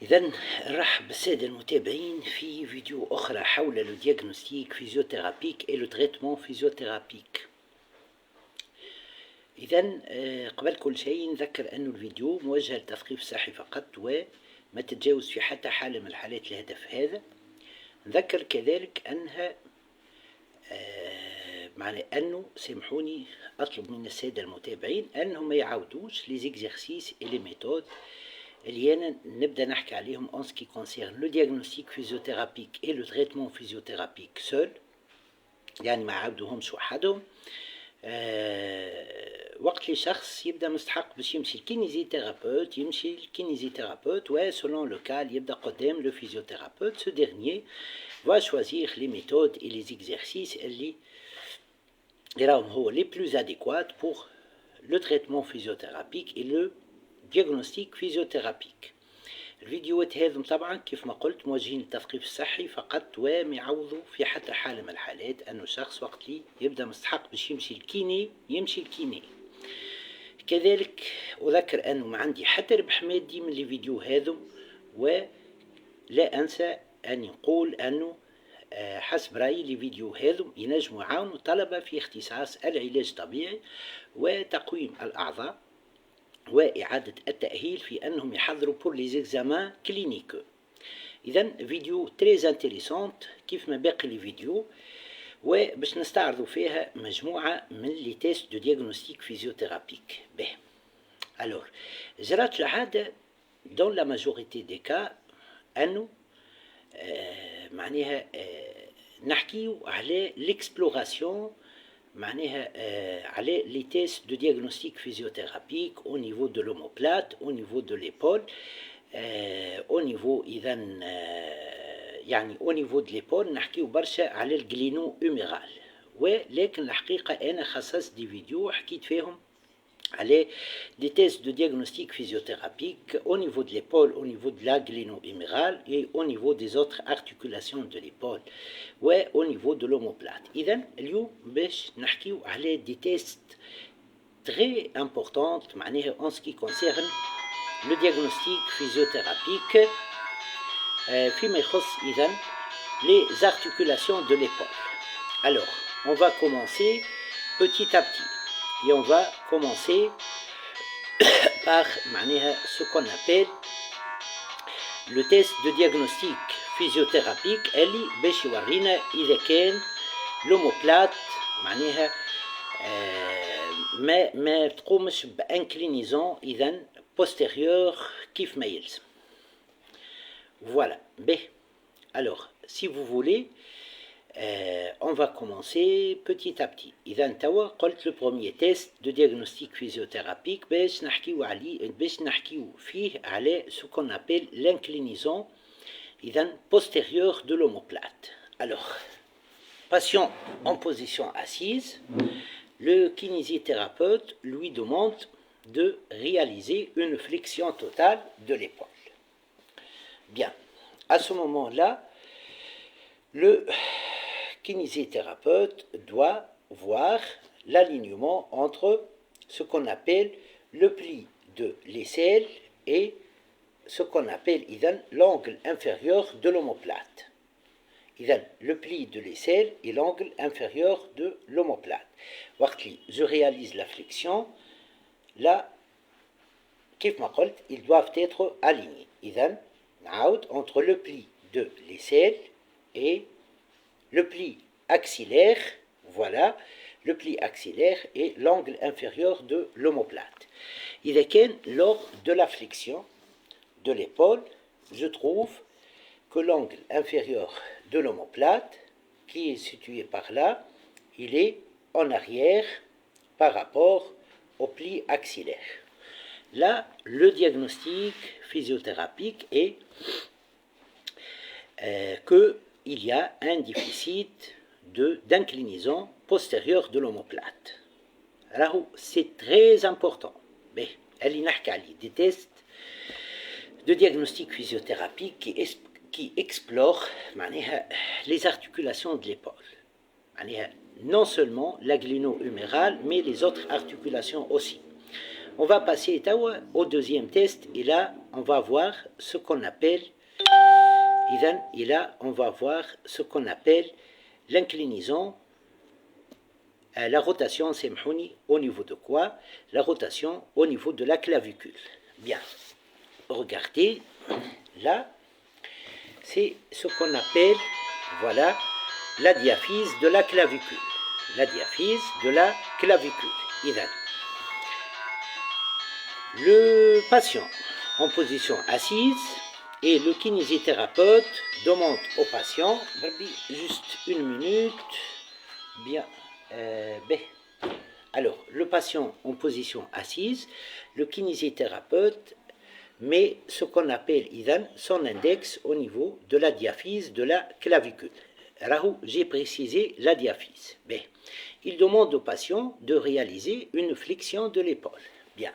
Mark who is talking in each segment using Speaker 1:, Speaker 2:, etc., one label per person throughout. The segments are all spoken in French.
Speaker 1: إذن نرحب بالسادة المتابعين في فيديو أخرى حول لو دياغنوستيك فيزيوثيرابيك et le traitement physiothérapique. إذن قبل كل شيء نذكر أن الفيديو موجه للتثقيف الصحي فقط وما تتجاوز في حتى حالة من الحالات الهدف هذا. نذكر كذلك أنها معنى أنه سامحوني أطلب من السادة المتابعين أنهم ما يعاودوش لي زيكزيرسيس et les méthodes اللي أنا نبدأ نحكي عليهم en ce qui concerne le diagnostic physiothérapique et le traitement physiothérapique seul، يعني ما عاودوهمش وحدهم. وقت اللي شخص يبدأ مستحق باش يمشي الكينيزيثيرابوت يمشي الكينيزيثيرابوت و selon le cas يبدأ قدام le physiothérapeute. Ce dernier va choisir les méthodes et les exercices اللي راهم هو les plus adéquats pour le traitement physiothérapique et le diagnostic physiothérapique. الفيديوهات هذم طبعا كيف ما قلت موجهين للتثقيف الصحي فقط وما يعوضوا في حتى حالة من الحالات أنه شخص وقت لي يبدأ مستحق باش يمشي الكيني يمشي الكيني. كذلك أذكر أنه ما عندي حتى ربح مادي من الفيديو هذم، ولا أنسى أن نقول أنه حسب رأيي الفيديو هذم ينجموا يعاونوا طلبة في اختصاص العلاج الطبيعي وتقويم الأعضاء وإعادة التأهيل في أنهم يحضروا pour les examens cliniques. إذن فيديو très intéressant كيف ما باقي الفيديو، وباش نستعرضوا فيها مجموعة من لي تيست دو دياغنوستيك فيزيوثيرابيك. به alors جرات العادة dans la majorité des cas أنه معناها نحكيو على l'exploration معناها على لي تيست دو دياغنوستيك فيزيوثيرابيك au niveau de l'omoplate au niveau de l'épaule au niveau إذن يعني au niveau de l'épaule نحكيو برشا على الجلينو أوميرال، ولكن الحقيقة أنا خصصت دي فيديو حكيت فيهم على des tests de diagnostic physiothérapique au niveau de l'épaule, au niveau de la gléno-humérale et au niveau des autres articulations de l'épaule et au niveau de l'omoplate. إذن اليوم باش نحكيو على des tests très importants معناها en ce qui concerne le diagnostic physiothérapique فيما يخص إذن les articulations de l'épaule. Alors, on va commencer petit à petit. Et on va commencer par ce qu'on appelle le test de diagnostic physiothérapique اللي باش يورينا إذا كان l'omoplate معناها ما تقومش بانكلينيزون إذن postérieur كيف ما يلزم. Voilà. به alors si vous voulez on va commencer petit à petit. إذا توا قلت le premier test de diagnostic physiothérapique باش نحكيو فيه على ce qu'on appelle l'inclinaison إذا postérieure de l'omoplate. Alors, patient en position assise, le kinésithérapeute lui demande de réaliser une flexion totale de l'épaule. Bien, à ce moment-là, le kinésithérapeute doit voir l'alignement entre ce qu'on appelle le pli de l'aisselle et ce qu'on appelle l'angle inférieur de l'omoplate. Le pli de l'aisselle et l'angle inférieur de l'omoplate. Je réalise la flexion, là, ils doivent être alignés. Entre le pli de l'aisselle et le pli axillaire, voilà, le pli axillaire et l'angle inférieur de l'omoplate. إذا كان lors de la flexion de l'épaule, je trouve que l'angle inférieur de l'omoplate, qui est situé par là, il est en arrière par rapport au pli axillaire. Là, le diagnostic physiothérapique est qu'il y a un déficit d'inclinaison postérieure de l'omoplate. Alors, c'est très important. Mais, elle y des tests de diagnostic physiothérapique qui explorent les articulations de l'épaule. Non seulement la gléno-humérale, mais les autres articulations aussi. On va passer au deuxième test, et là, on va voir ce qu'on appelle, et là, on va voir ce qu'on appelle l'inclinaison, la rotation, c'est au niveau de quoi? La rotation au niveau de la clavicule. Bien, regardez, là, c'est ce qu'on appelle, voilà, la diaphyse de la clavicule. La diaphyse de la clavicule. Le patient en position assise et le kinésithérapeute demande au patient, juste une minute, bien, alors le patient en position assise, le kinésithérapeute met ce qu'on appelle son index au niveau de la diaphyse de la clavicule. Rahou, j'ai précisé la diaphyse. Il demande au patient de réaliser une flexion de l'épaule. Bien.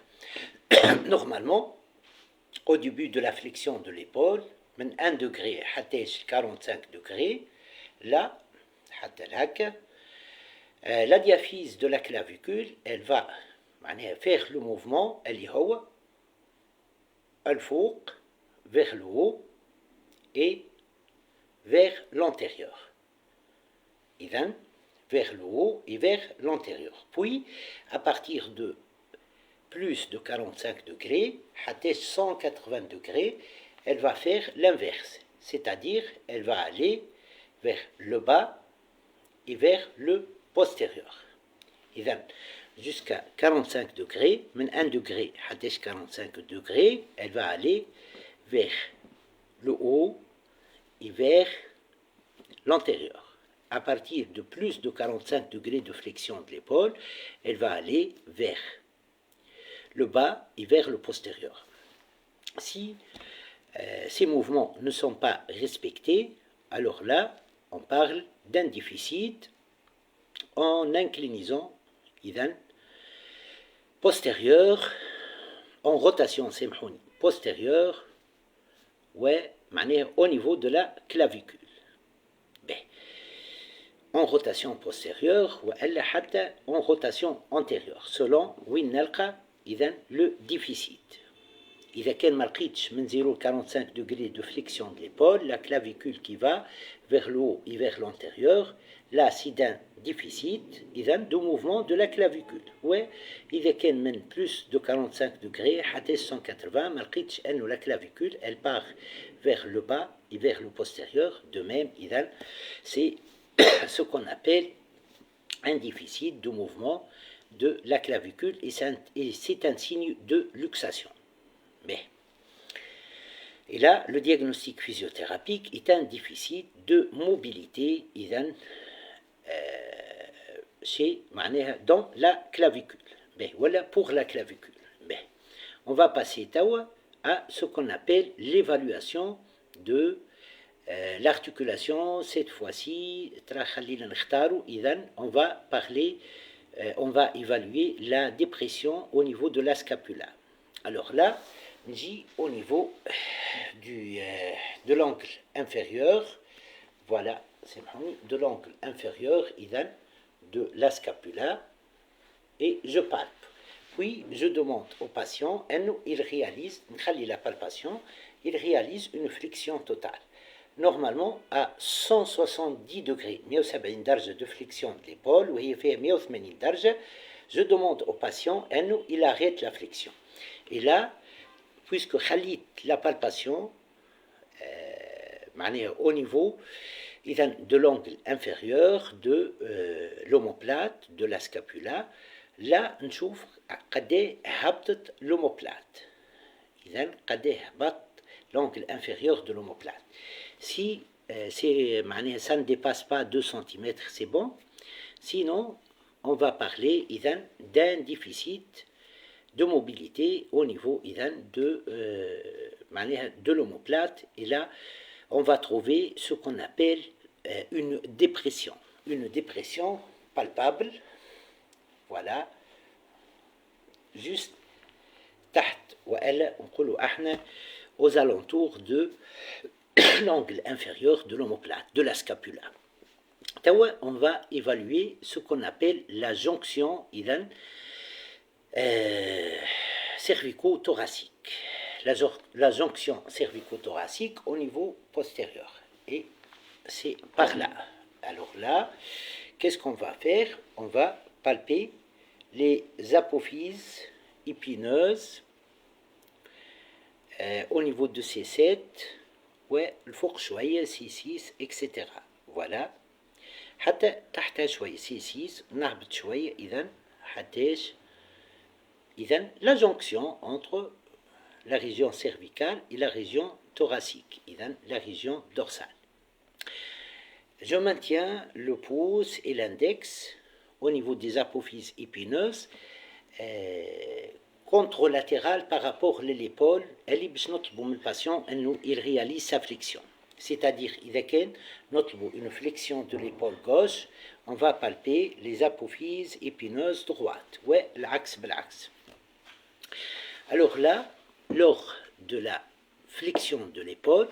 Speaker 1: Normalement, au début de la flexion de l'épaule, 1 degré à 45 degrés, là, la diaphyse de la clavicule, elle va faire le mouvement, elle est vers le haut et vers l'antérieur. Vers le haut et vers l'antérieur. Puis, à partir de plus de 45 degrés, à 180 degrés, elle va faire l'inverse. C'est-à-dire, elle va aller vers le bas et vers le postérieur. Jusqu'à 45 degrés, 1 degré à 45 degrés, elle va aller vers le haut et vers l'antérieur. À partir de plus de 45 degrés de flexion de l'épaule, elle va aller vers le bas et vers le postérieur. Si ces mouvements ne sont pas respectés, alors là, on parle d'un déficit en inclinaison postérieure, en rotation postérieure, au niveau de la clavicule. En rotation postérieure ou en rotation antérieure, selon le déficit. إذا كان ما لقيتش من 0,45 degrés de flexion de l'épaule, la clavicule qui va vers le haut et vers l'antérieur, là c'est un déficit de mouvement de la clavicule. إذا كان من plus de 45 degrés حتى 180 ما لقيتش أنه la clavicule elle part vers le bas et vers le postérieur. De même, c'est ce qu'on appelle un déficit de mouvement de la clavicule et c'est un signe de luxation. Et là, le diagnostic physiothérapique est un déficit de mobilité dans la clavicule. Voilà pour la clavicule. On va passer à ce qu'on appelle l'évaluation de l'articulation. Cette fois-ci, on va parler, on va évaluer la dépression au niveau de la scapula. Alors là, au niveau de l'angle inférieur, voilà, c'est de l'angle inférieur de la scapula, et je palpe. Puis je demande au patient, il réalise, la palpation, il réalise une flexion totale. Normalement à 170 degrés, 170 درجة de flexion de l'épaule, ou il fait 180 درجة, je demande au patient, il arrête la flexion. Et là, puisque khalit la palpation au niveau de l'angle inférieur de l'omoplate, de la scapula, là نشوف قد ايه هبطت l'omoplate. إذن قد ايه هبط l'angle inférieur de l'omoplate. Si ça ne dépasse pas 2 cm, c'est bon. Sinon, on va parler d'un déficit de mobilité au niveau de l'omoplate. Et là, on va trouver ce qu'on appelle une dépression palpable. Voilà, juste aux alentours de l'angle inférieur de l'omoplate, de la scapula. On va évaluer ce qu'on appelle la jonction cervico-thoracique. la jonction cervico-thoracique au niveau postérieur. Et c'est par là. Alors là, qu'est-ce qu'on va faire? On va palper les apophyses épineuses au niveau de C7, ouais, le four شوية C6, etc. Voilà. حتى تحتها شوية C6 نهبط شوية إذن la jonction entre la région cervicale et la région thoracique, la région dorsale. Je maintiens le pouce et l'index au niveau des apophyses épineuses contralatérales par rapport à l'épaule, اللي باش نطلبوا من الباتient انه il réalise sa flexion. C'est-à-dire, إذا كان نطلبوا une flexion de l'épaule gauche, on va palper les apophyses épineuses droites. Ouais, العكس بالعكس. Alors là, lors de la flexion de l'épaule,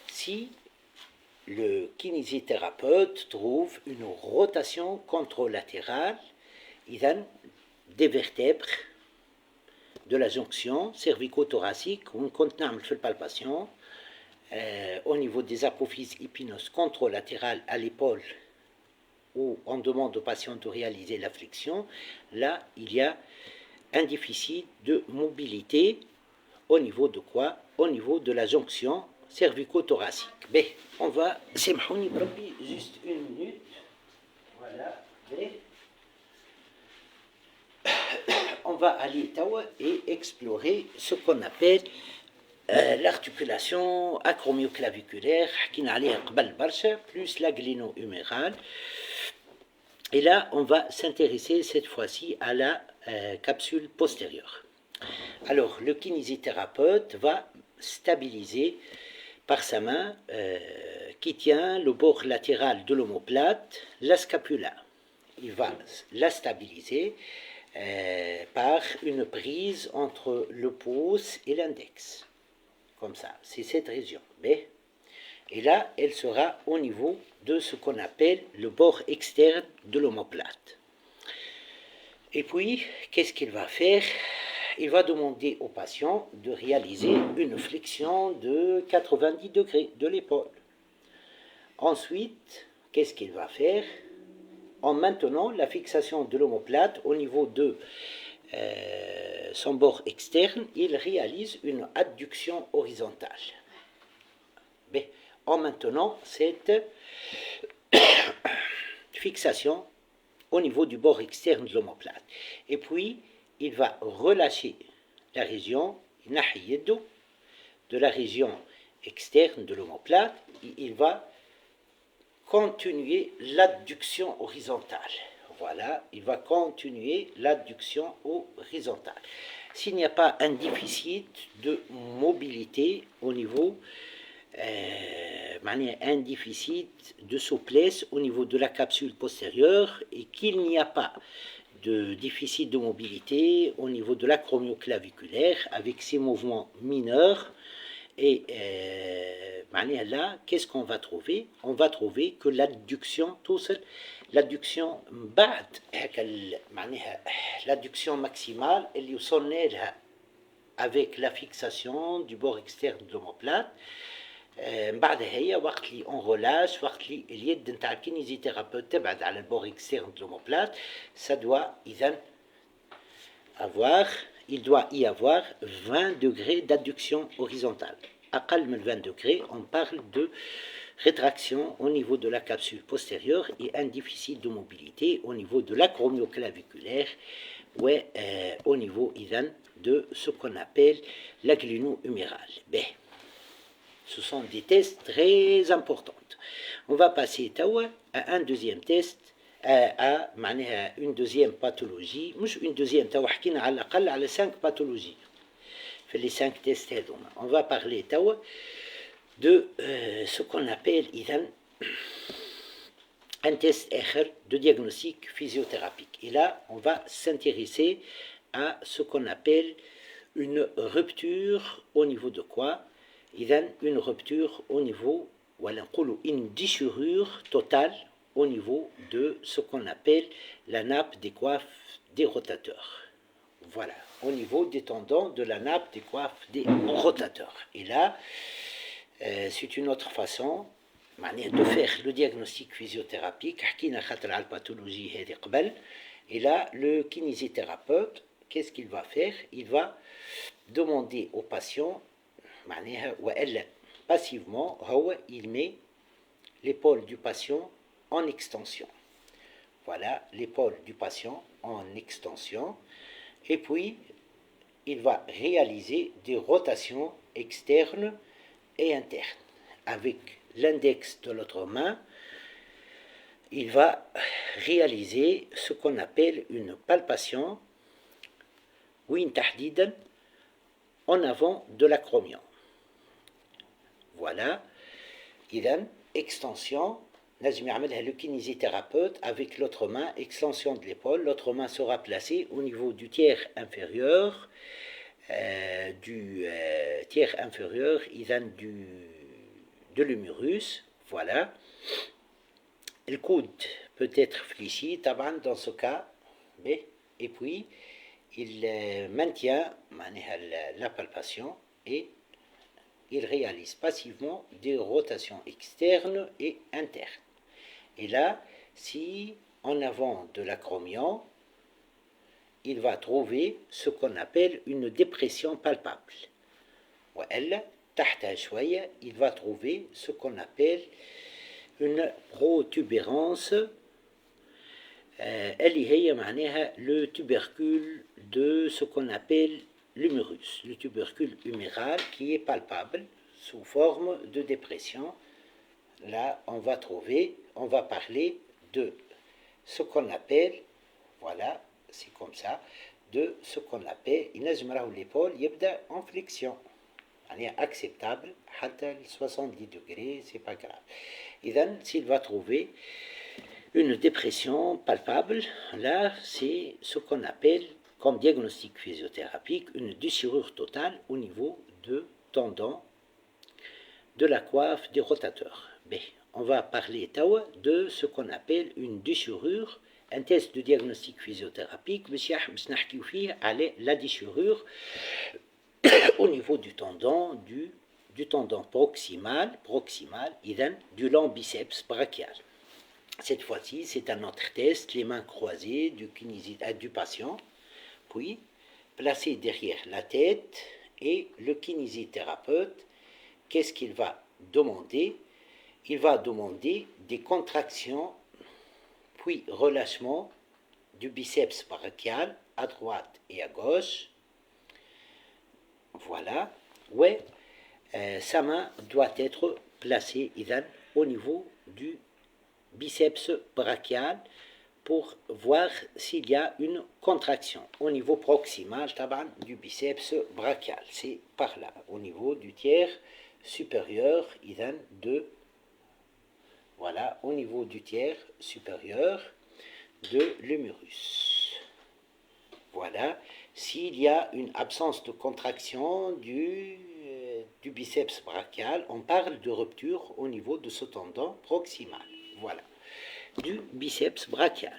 Speaker 1: si le kinésithérapeute trouve une rotation contralatérale des vertèbres de la jonction cervico-thoracique, on compte la palpation au niveau des apophyses épineuses contralatérales à l'épaule, où on demande au patient de réaliser la flexion. Là, il y a un déficit de mobilité au niveau de quoi? Au niveau de la jonction cervico-thoracique. Mais on va, سامحوني بربي, juste une minute. Voilà. Mais on va aller et explorer ce qu'on appelle l'articulation acromioclaviculaire, حكينا عليها قبل برشا, plus la gléno-humérale. Et là, on va s'intéresser cette fois-ci à la capsule postérieure. Alors, le kinésithérapeute va stabiliser par sa main qui tient le bord latéral de l'omoplate, la scapula. Il va la stabiliser par une prise entre le pouce et l'index. Comme ça, c'est cette région. Et là, elle sera au niveau de ce qu'on appelle le bord externe de l'omoplate. Et puis, qu'est-ce qu'il va faire? Il va demander au patient de réaliser une flexion de 90 degrés de l'épaule. Ensuite, qu'est-ce qu'il va faire? En maintenant la fixation de l'omoplate au niveau de son bord externe, il réalise une adduction horizontale. Mais en maintenant cette fixation au niveau du bord externe de l'omoplate. Et puis, il va relâcher la région de la région externe de l'omoplate et il va continuer l'adduction horizontale. Voilà, il va continuer l'adduction horizontale. S'il n'y a pas un déficit de mobilité au niveau, un déficit de souplesse au niveau de la capsule postérieure et qu'il n'y a pas de déficit de mobilité au niveau de l'acromioclaviculaire avec ses mouvements mineurs, et là, qu'est-ce qu'on va trouver? On va trouver que l'adduction, l'adduction l'adduction maximale, elle est avec la fixation du bord externe de l'omoplate. بعدها هي وقت اللي on relâche, وقت اللي اليد نتاع الكينيزيثيرابيوت تبعد على البور externe de l'omoplate, ça doit il doit y avoir 20 degrés d'adduction horizontale. أقل من 20 degrés, on parle de rétraction au niveau de la capsule postérieure et un déficit de mobilité au niveau de l'acromioclaviculaire ou au niveau de ce qu'on appelle la gléno-humérale. Ce sont des tests très importants. On va passer à un deuxième test, à une deuxième pathologie, مش une deuxième, حكينا على الأقل على 5 pathologies. في les 5 tests هذوما. On va parler de ce qu'on appelle un test آخر de diagnostic physiothérapique. Et là, on va s'intéresser à ce qu'on appelle une rupture au niveau de quoi? Une rupture au niveau, une déchirure totale au niveau de ce qu'on appelle la nappe des coiffes des rotateurs. voilà, au niveau des tendons de la nappe des coiffes des rotateurs. Et là, c'est une autre façon de faire le diagnostic physiothérapique. Et là, le kinésithérapeute, qu'est-ce qu'il va faire? Il va demander au patient, passivement, il met l'épaule du patient en extension. Voilà, l'épaule du patient en extension. Et puis, il va réaliser des rotations externes et internes. Avec l'index de l'autre main, il va réaliser ce qu'on appelle une palpation en avant de l'acromion. Voilà, il a une extension. Le kinésithérapeute avec l'autre main, extension de l'épaule, l'autre main sera placée au niveau du tiers inférieur, de l'humérus, voilà. Le coude peut être fléchi, dans ce cas, et puis il maintient la palpation et il réalise passivement des rotations externes et internes. Et là, si en avant de l'acromion, il va trouver ce qu'on appelle une dépression palpable. Il va trouver ce qu'on appelle une protubérance, le tubercule de ce qu'on appelle l'humérus, le tubercule huméral qui est palpable sous forme de dépression. Là, on va parler de ce qu'on appelle, voilà, c'est comme ça, de ce qu'on appelle, l'épaule, yebda en flexion. Acceptable, 70 degrés, c'est pas grave. Et donc, s'il va trouver une dépression palpable, là, c'est ce qu'on appelle, comme diagnostic physiothérapique, une déchirure totale au niveau de tendons de la coiffe des rotateurs. On va parler de ce qu'on appelle une déchirure, un test de diagnostic physiothérapique, la déchirure au niveau du tendon, du tendon proximal, du long biceps brachial. Cette fois-ci, c'est un autre test, les mains croisées du patient, puis placé derrière la tête, et le kinésithérapeute, qu'est-ce qu'il va demander? Il va demander des contractions, puis relâchement du biceps brachial à droite et à gauche. Voilà, sa main doit être placée au niveau du biceps brachial pour voir s'il y a une contraction au niveau proximal du biceps brachial. C'est par là, au niveau du tiers supérieur, voilà, au niveau du tiers supérieur de l'humérus. Voilà, s'il y a une absence de contraction du biceps brachial, on parle de rupture au niveau de ce tendon proximal. Voilà, du biceps brachial.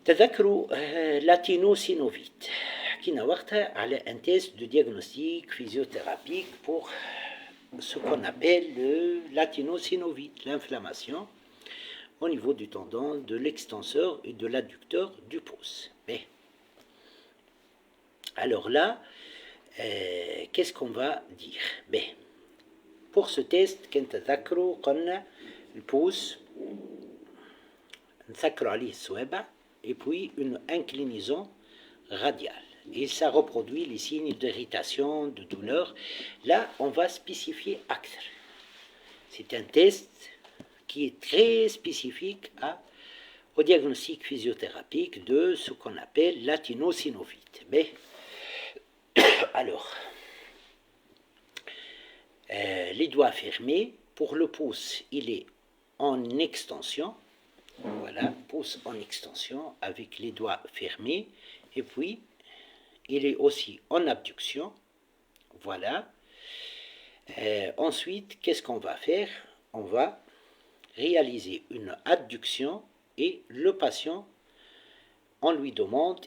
Speaker 1: تذكروا l'atinosynovite. حكينا وقتها على un test de diagnostic physiothérapique pour ce qu'on appelle l'atinosynovite, l'inflammation au niveau du tendon de l'extenseur et de l'adducteur du pouce. Alors là, qu'est-ce qu'on va dire? Pour ce test, كنتذكروا قلنا البوس نسكروا عليه الصوابع et puis une inclinaison radiale. Et ça reproduit les signes d'irritation, de douleur. Là, on va spécifier ACTR. C'est un test qui est très spécifique au diagnostic physiothérapique de ce qu'on appelle l'atinosynovite. Alors, les doigts fermés, pour le pouce, il est en extension. Voilà, pouce en extension avec les doigts fermés. Et puis, il est aussi en abduction. Voilà. Ensuite, qu'est-ce qu'on va faire? On va réaliser une adduction et le patient, on lui demande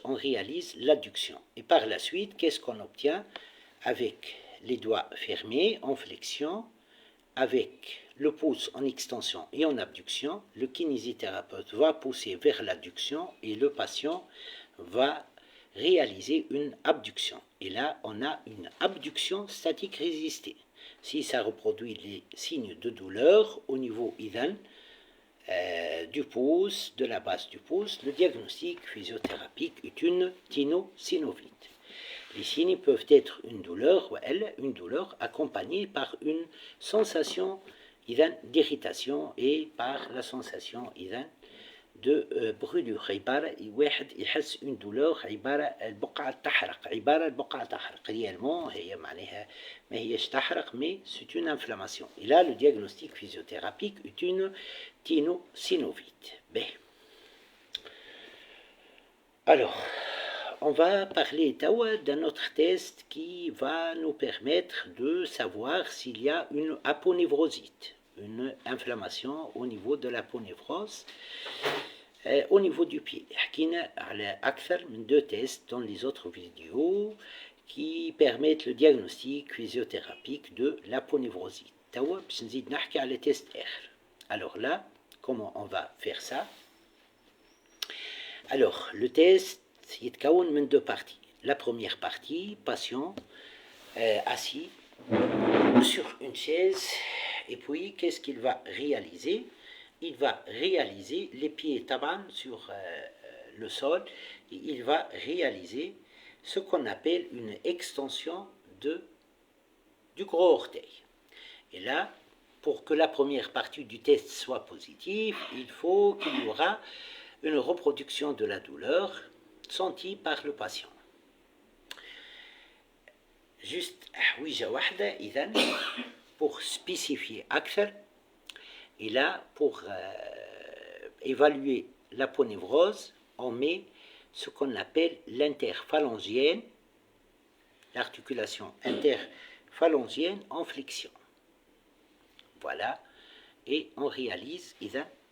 Speaker 1: on réalise l'adduction. Et par la suite, qu'est-ce qu'on obtient? Avec les doigts fermés en flexion, avec le pouce en extension et en abduction, le kinésithérapeute va pousser vers l'adduction et le patient va réaliser une abduction. Et là, on a une abduction statique résistée. Si ça reproduit les signes de douleur au niveau idan, du pouce, de la base du pouce, le diagnostic physiothérapique est une tinosynovite. Les signes peuvent être une douleur accompagnée par une sensation d'irritation et par la sensation de brûlure. واحد يحس une douleur البقعة تحرق réellement هي معناها ما هيش تحرق mais c'est une inflammation. Et là le diagnostic physiothérapique est une tinosynovite. Alors on va parler d'un autre test qui va nous permettre de savoir s'il y a une aponévrosite, une inflammation au niveau de l'aponévrose, au niveau du pied. حكينا على أكثر من 2 tests dans les autres vidéos qui permettent le diagnostic physiothérapique de l'aponévrosite. توا باش نزيد نحكي على test R. Alors là, comment on va faire ça? Alors, le test يتكون من 2 parties. La première partie, patient assis sur une chaise, et puis qu'est-ce qu'il va réaliser? Il va réaliser les pieds taban sur le sol, et il va réaliser ce qu'on appelle une extension du gros orteil. Et là, pour que la première partie du test soit positive, il faut qu'il y aura une reproduction de la douleur sentie par le patient. Juste حويجة واحدة إذن pour spécifier أكثر. Et là, pour évaluer l'aponévrose, on met ce qu'on appelle l'interphalangienne, l'articulation interphalangienne en flexion. Voilà, et on réalise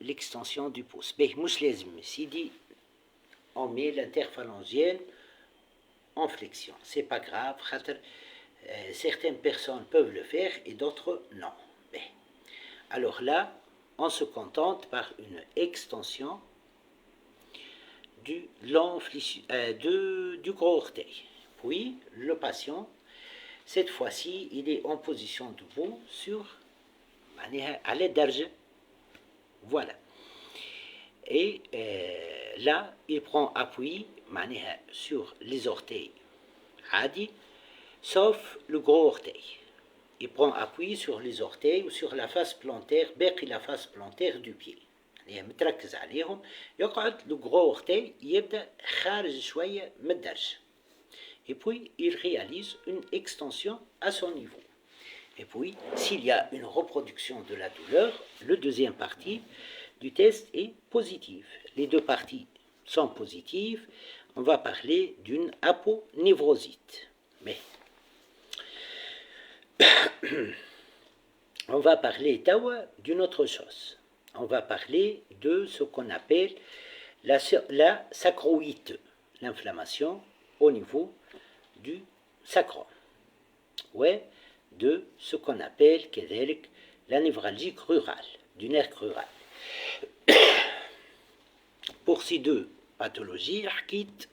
Speaker 1: l'extension du pouce. Mais مش لازم سيدي on met l'interphalangienne en flexion. C'est pas grave, certaines personnes peuvent le faire et d'autres non. Alors là, on se contente par une extension du gros orteil. Puis, le patient, cette fois-ci, il est en position debout à l'aide d'argent. Voilà. Et là, il prend appui sur les orteils عادي, sauf le gros orteil. Il prend appui sur les orteils ou sur la face plantaire, باقي la face plantaire du pied. يعني متركز عليهم. يقعد le gros orteil يبدأ خارج شوية من الدرج. Et puis, il réalise une extension à son niveau. Et puis, s'il y a une reproduction de la douleur, le deuxième partie du test est positive. Les 2 parties sont positives. On va parler d'une aponévrosite. Mais on va parler d'une autre chose. On va parler de ce qu'on appelle la sacroïte, l'inflammation au niveau du sacrum. Ouais, de ce qu'on appelle la névralgie crurale, du nerf crural. Pour ces 2 pathologies, حكيت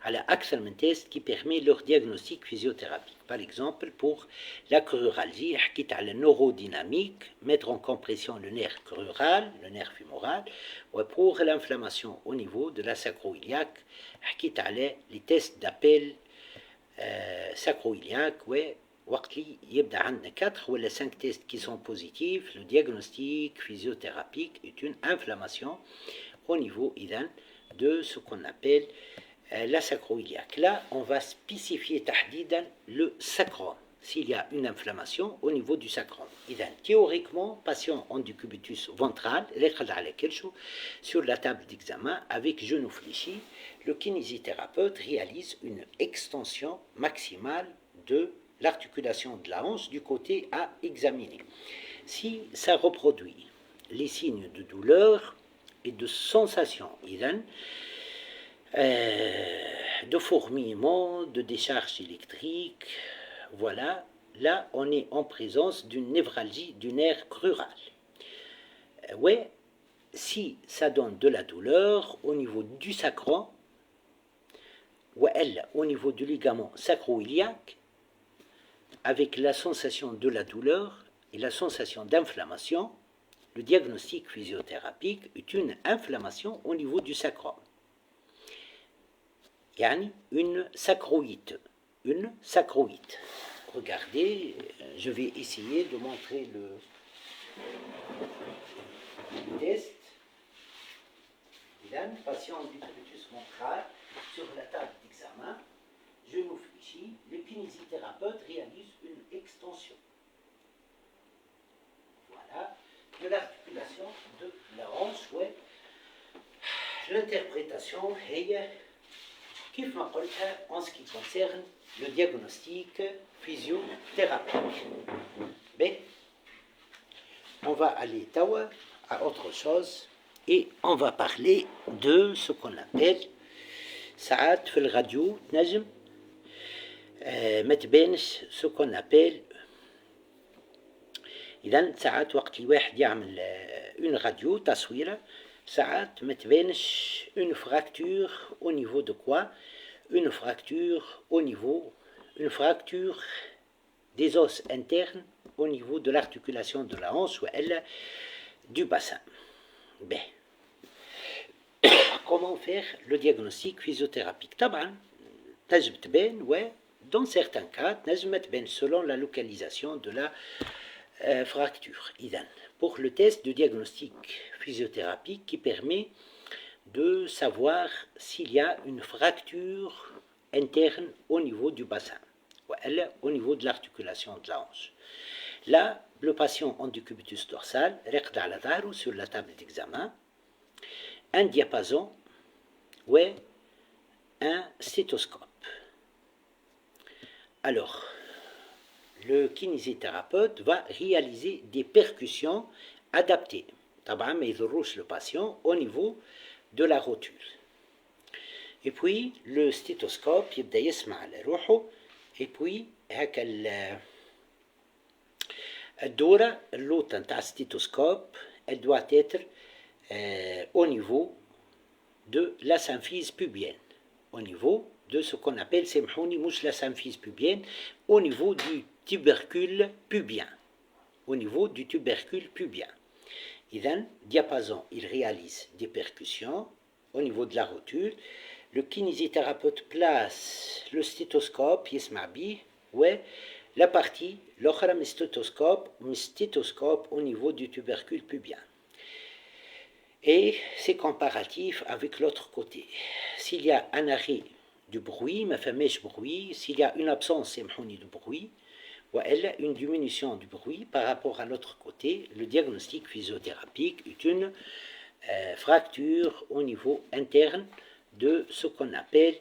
Speaker 1: على أكثر من test qui permet leur diagnostic physiothérapique. Par exemple, pour la cruralgie, حكيت على neurodynamique, mettre en compression le nerf crural, le nerf fémoral, ou pour l'inflammation au niveau de la sacro-iliaque, حكيت على les tests d'appel sacro-iliaque, وقت اللي يبدا عندنا 4 ولا 5 tests qui sont positifs, le diagnostic physiothérapique est une inflammation au niveau de ce qu'on appelle la sacro-iliaque. Là, on va spécifier تحديدا le sacrum, s'il y a une inflammation au niveau du sacrum. Théoriquement, patient en décubitus ventral, sur la table d'examen, avec genou fléchi, le kinésithérapeute réalise une extension maximale de l'articulation de la hanche du côté à examiner. Si ça reproduit les signes de douleur et de sensation, de fourmillement, de décharge électrique. Voilà, là on est en présence d'une névralgie du nerf crural. Ouais, si ça donne de la douleur au niveau du sacrum, ou elle, au niveau du ligament sacro-iliaque, avec la sensation de la douleur et la sensation d'inflammation, le diagnostic physiothérapique est une inflammation au niveau du sacrum. Yani une sacroïte. Une sacroïte. Regardez, je vais essayer de montrer le test. Ilan, patient d'utérutus ventral sur la table d'examen, genou fléchi, le kinésithérapeute réalise une extension. Voilà, de l'articulation de la hanche. Ouais. L'interprétation est كيف ما قلتها en ce qui concerne le diagnostic physiothérapique. Mais on va aller à autre chose et on va parler de ce qu'on appelle ساعات في الراديو نجم ما تبانش ce qu'on appelle إذا ساعات وقت الواحد يعمل une radio تصويرة ساعات ما تبانش une fracture au niveau de quoi? Une fracture au niveau, une fracture des os internes au niveau de l'articulation de la hanche ou elle du bassin. Ben, comment faire le diagnostic physiothérapique? طبعا تجب تبان dans certains cas تنجم تبان selon la localisation de la fracture. إذن pour le test de diagnostic physiothérapique qui permet de savoir s'il y a une fracture interne au niveau du bassin, ou au niveau de l'articulation de la hanche. Là, le patient en décubitus dorsal reste à la table sur la table d'examen, un diapason ou un stéthoscope. Alors, le kinésithérapeute va réaliser des percussions adaptées. طبعا ما يضروش le patient au niveau de la rotule. Et puis le stéthoscope يبدأ يسمع على روحه. Et puis هكا الدورة اللوطة نتاع الستيتوسكوب elle doit être au niveau de la symphyse pubienne. Au niveau de ce qu'on appelle سامحوني مش la symphyse pubienne, au niveau du tubercule pubien. Au niveau du tubercule pubien. إذن diapason, il réalise des percussions au niveau de la rotule. Le kinésithérapeute place le stéthoscope يسمع بيه la partie l'autre stéthoscope au niveau du tubercule pubien. Et c'est comparatif avec l'autre côté. S'il y a un arrêt du bruit, ما فماش bruit, s'il y a une absence سامحوني de bruit, ou une diminution du bruit par rapport à l'autre côté, le diagnostic physiothérapique est une fracture au niveau interne de ce qu'on appelle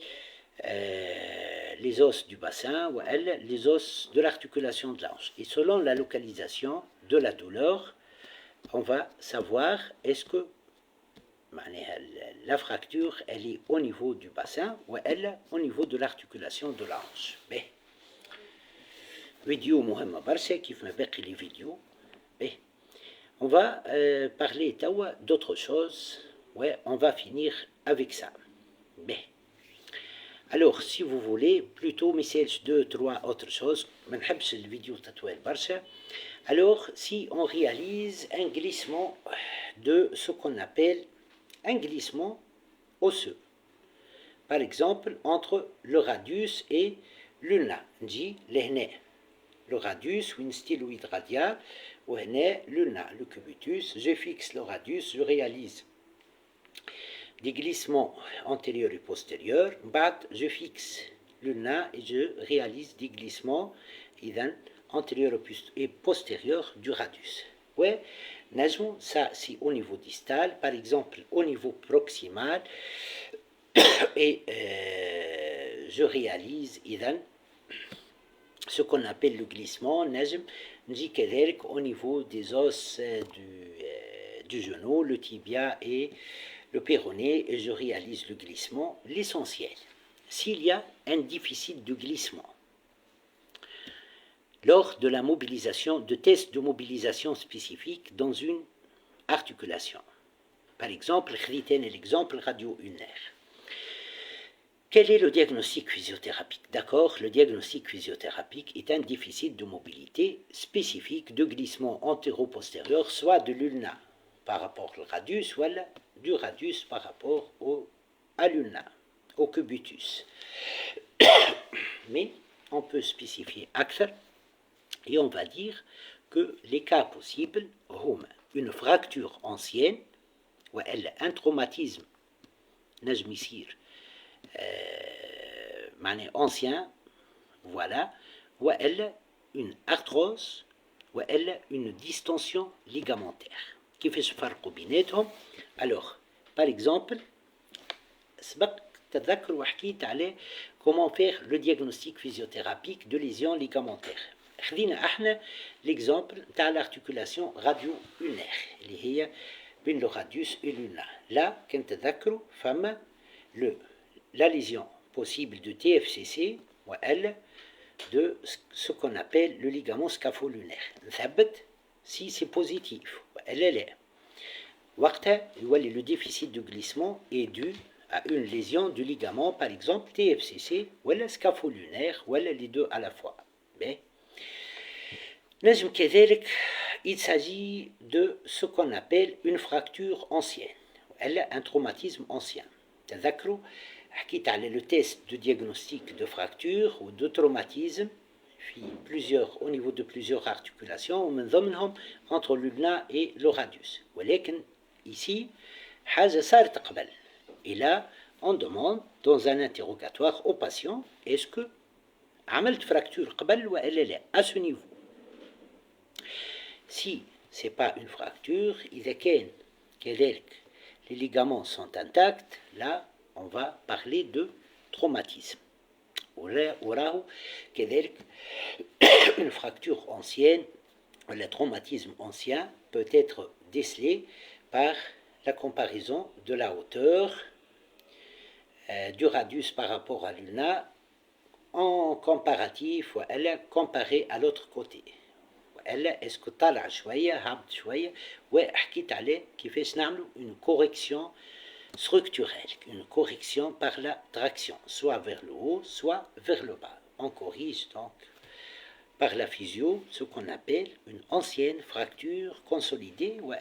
Speaker 1: les os du bassin ou les os de l'articulation de la hanche. Et selon la localisation de la douleur, on va savoir est-ce que la fracture elle est au niveau du bassin ou elle au niveau de l'articulation de la hanche. Mais, vidéo مهمة برشا كيف ما باقي les vidéos. Mais, on va parler d'autre chose. On va finir avec ça. Mais, alors si vous voulez plutôt message 2-3 autres choses, ما نحبش الفيديو تطويل برشا. Alors si on réalise un glissement de ce qu'on appelle un glissement osseux, par exemple entre le radius et l'ulna, نجي لهنا le radius ou une styloïde radiale وهنا l'ulna, le cubitus, je fixe le radius, je réalise des glissements antérieurs et postérieurs, je fixe l'ulna et je réalise des glissements antérieurs et postérieurs du radius. Najmou, ça c'est au niveau distal, par exemple au niveau proximal, et je réalise ce qu'on appelle le glissement, Najm, au niveau des os du genou, le tibia et le péroné et je réalise le glissement, l'essentiel. S'il y a un déficit de glissement, lors de la mobilisation, de tests de mobilisation spécifiques dans une articulation. Par exemple, l'exemple radio-ulnaire. Quel est le diagnostic physiothérapique? D'accord, le diagnostic physiothérapique est un déficit de mobilité spécifique de glissement antéro-postérieur, soit de l'ulna par rapport au radius, soit du radius par rapport à l'ulna, au cubitus. Mais on peut spécifier akthar et on va dire que les cas possibles sont une fracture ancienne, ou un traumatisme نجم يصير معناه ancien, voilà, والا une arthrose والا une distension ligamentaire. كيفاش نفرقوا بيناتهم؟ alors par exemple سبق تذكر وحكيت على comment faire le diagnostic physiothérapique de lésions ligamentaires. خذينا احنا l'exemple تاع l'articulation radio-ulnaire اللي هي بين le radius et l'ulna. Là, كنت تذكروا فما la lésion possible de TFCC ou elle de ce qu'on appelle le ligament scapho-lunaire. نثبت si c'est positif elle est. وقتها le déficit de glissement est dû à une lésion du ligament, par exemple TFCC ou la scapho-lunaire ou les deux à la fois. Mais نجم كذلك il s'agit de ce qu'on appelle une fracture ancienne. Elle a un traumatisme ancien. تذكروا حكيت على le test de diagnostic de fracture ou de traumatisme au niveau de plusieurs articulations ومن ضمنهم entre l'ulna et le radius. ولكن ici حاجة صارت قبل. Et là on demande dans un interrogatoire au patient est-ce que عملت fracture قبل ولا لا à ce niveau. Si ce n'est pas une fracture, إذا كان كذلك les ligaments sont intacts, là on va parler de traumatisme. وراهو كذلك une fracture ancienne, le traumatisme ancien peut être décelé par la comparaison de la hauteur du radius par rapport à l'ulna en comparatif ou elle comparée à l'autre côté. الا اسكو طالع شويه هابط شويه وحكيت عليه كيفاش نعملوا une correction structurelle, une correction par la traction, soit vers le haut, soit vers le bas. On corrige donc par la physio ce qu'on appelle une ancienne fracture consolidée ou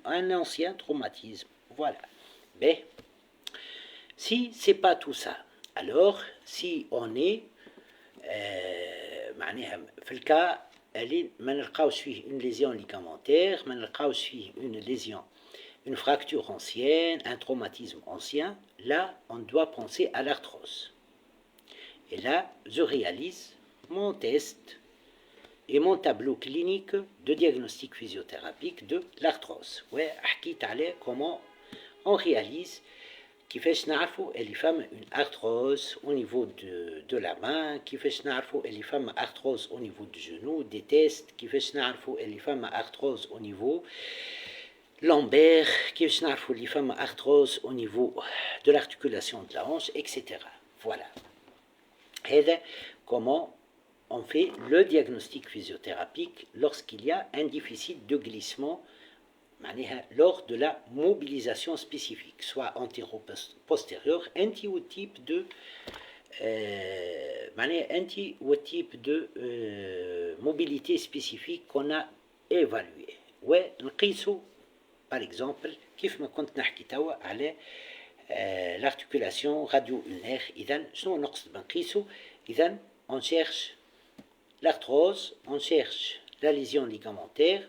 Speaker 1: un ancien traumatisme. Voilà. Mais si c'est pas tout ça, alors si on est معناها في الكا ما نلقاوش فيه une lésion ligamentaire, ما نلقاوش فيه une lésion, une fracture ancienne, un traumatisme ancien, là on doit penser à l'arthrose. Et là je réalise mon test et mon tableau clinique de diagnostic physiothérapique de l'arthrose. Ouais, حكيت عليه comment on réalise كيفاش نعرفوا اللي فما une arthrose au niveau de la main, كيفاش نعرفوا اللي فما arthrose au niveau du genou, des tests, كيفاش نعرفوا اللي فما arthrose au niveau lombaire, كيفاش نعرفوا اللي فما arthrose au niveau de l'articulation de la hanche, etc. Voilà. هذا comment on fait le diagnostic physiothérapique lorsqu'il y a un déficit de glissement lors de la mobilisation spécifique, soit antéro-postérieur, anti au type de mobilité spécifique qu'on a évalué. ونقيسو par exemple كيف ما كنت نحكي توا على l'articulation radio-ulnaire. إذن شنو نقصد بنقيسو؟ إذن on cherche l'arthrose, on cherche la lésion ligamentaire,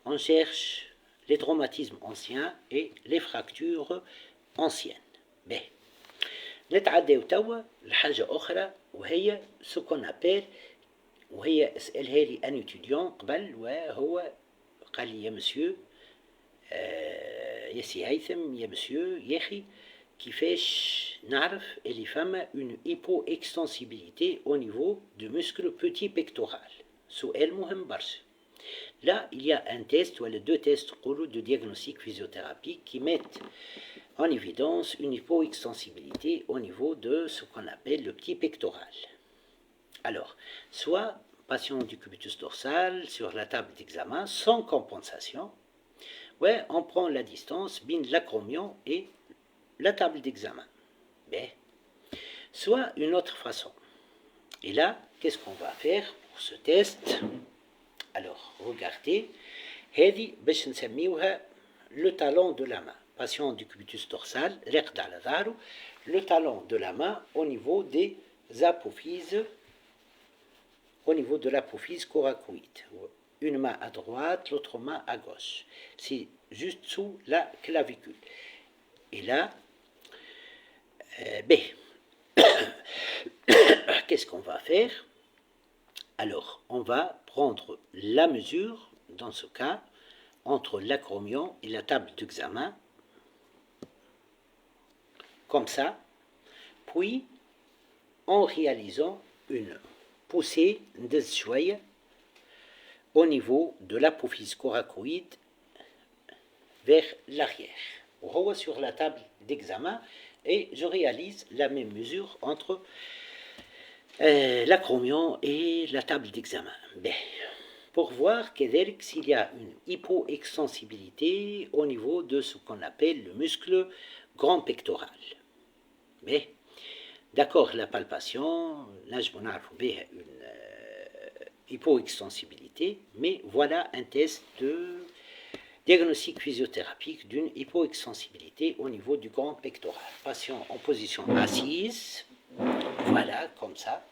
Speaker 1: on cherche les traumatismes anciens et les fractures anciennes. Mais نتعداو توا لحاجة أخرى وهي ce qu'on appelle وهي سألها لي أن étudiant قبل وهو قال لي يا مسيو يا سي هيثم يا مسيو يا أخي كيفاش نعرف اللي فما une hypoextensibilité au niveau du muscle petit pectoral. سؤال مهم برشا. Là, il y a un test, ou les deux tests de diagnostic physiothérapique qui mettent en évidence une hypoextensibilité au niveau de ce qu'on appelle le petit pectoral. Alors, soit patient du cubitus dorsal sur la table d'examen sans compensation, ouais, on prend la distance entre l'acromion et la table d'examen. Mais, soit une autre façon. Et là, qu'est-ce qu'on va faire pour ce test? Alors, regardez, هذه باش نسميوها le talon de la main. Patient du cubitus dorsal, رقد على ظهره, le talon de la main au niveau des apophyses, au niveau de l'apophyse coracoïde. Une main à droite, l'autre main à gauche. C'est juste sous la clavicule. Et là, qu'est-ce qu'on va faire? Alors, on va prendre la mesure, dans ce cas, entre l'acromion et la table d'examen, comme ça, puis en réalisant une poussée de chouille au niveau de l'apophyse coracoïde vers l'arrière. On va sur la table d'examen et je réalise la même mesure entre l'acromion et la table d'examen. Pour voir s'il y a une hypoextensibilité au niveau de ce qu'on appelle le muscle grand pectoral. Mais, d'accord, la palpation, là je vais une hypoextensibilité, mais voilà un test de diagnostic physiothérapique d'une hypoextensibilité au niveau du grand pectoral. Patient en position assise, voilà, comme ça,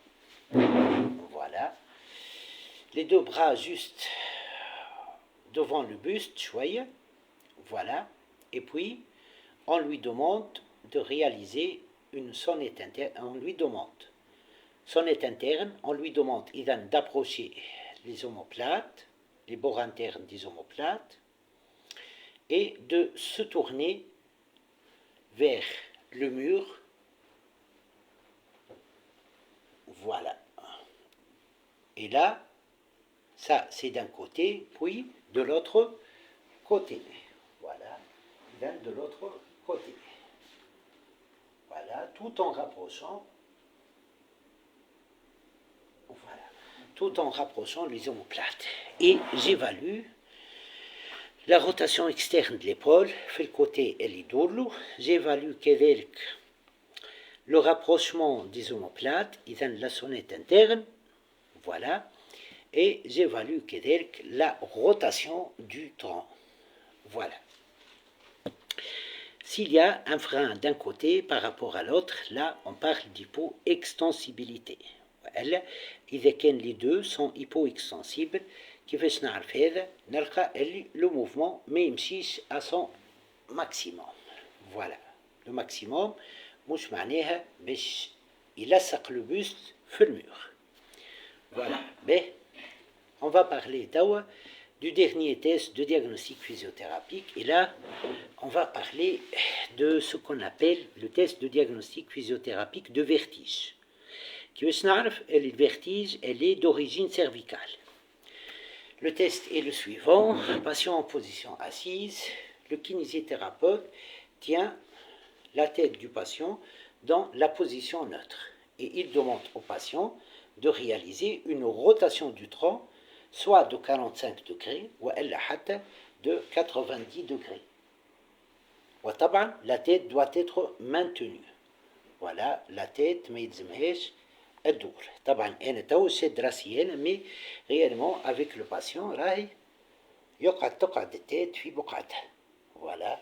Speaker 1: voilà. Les deux bras juste devant le buste, choyé, voilà, et puis on lui demande de réaliser une sonnette interne, on lui demande d'approcher les omoplates, les bords internes des omoplates, et de se tourner vers le mur, voilà, et là, ça, c'est d'un côté, puis de l'autre côté. Voilà, de l'autre côté. Voilà, tout en rapprochant. Voilà, tout en rapprochant les omoplates. Et j'évalue la rotation externe de l'épaule, fait le côté elidolo. J'évalue le rapprochement des omoplates, la sonnette interne. Voilà. Et j'évalue la rotation du tronc. Voilà. S'il y a un frein d'un côté par rapport à l'autre, là on parle d'hypoextensibilité. إذا كان les deux sont hypoextensibles, كيفاش نعرف هذا؟ نلقى اللي le mouvement ما يمشيش à son maximum. Voilà. Le maximum مش معناها باش يلصق le buste في المur. Voilà. Mais on va parler du dernier test de diagnostic physiothérapique. Et là, on va parler de ce qu'on appelle le test de diagnostic physiothérapique de vertige. Le vertige, elle est d'origine cervicale. Le test est le suivant. Patient en position assise, le kinésithérapeute tient la tête du patient dans la position neutre. Et il demande au patient de réaliser une rotation du tronc soit de 45 degrés ou de 90 degrés. La tête doit être maintenue. Voilà, la tête ما يلزمهاش الدور. طبعا انا تو شد راسي هنا مي réellement avec le patient راهي تقعد التيت في بقعتها. Voilà.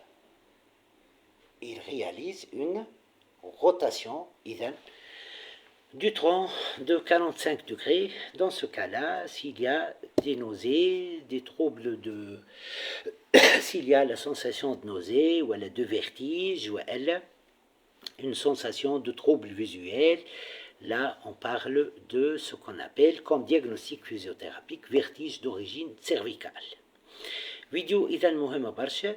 Speaker 1: Il réalise une rotation إذن du tronc de 45 degrés. Dans ce cas-là, s'il y a des nausées, des troubles de... s'il y a la sensation de nausée, ou de vertige, ou une sensation de trouble visuel, là, on parle de ce qu'on appelle, comme diagnostic physiothérapique, vertige d'origine cervicale. Vidéo إذن مهمة برشا.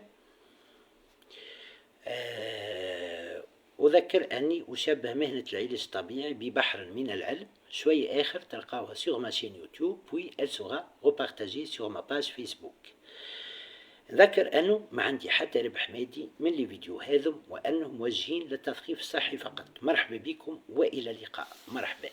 Speaker 1: أذكر أني أشبه مهنة العلاج الطبيعي ببحر من العلم. شوية آخر تلقاوها sur ma chaîne YouTube, puis elle sera repartagée sur ma page Facebook. ذكر أنه ما عندي حتى ربح مادي من الفيديو هذا، وأنهم موجهين للتثقيف الصحي فقط. مرحبا بكم وإلى اللقاء. مرحبا.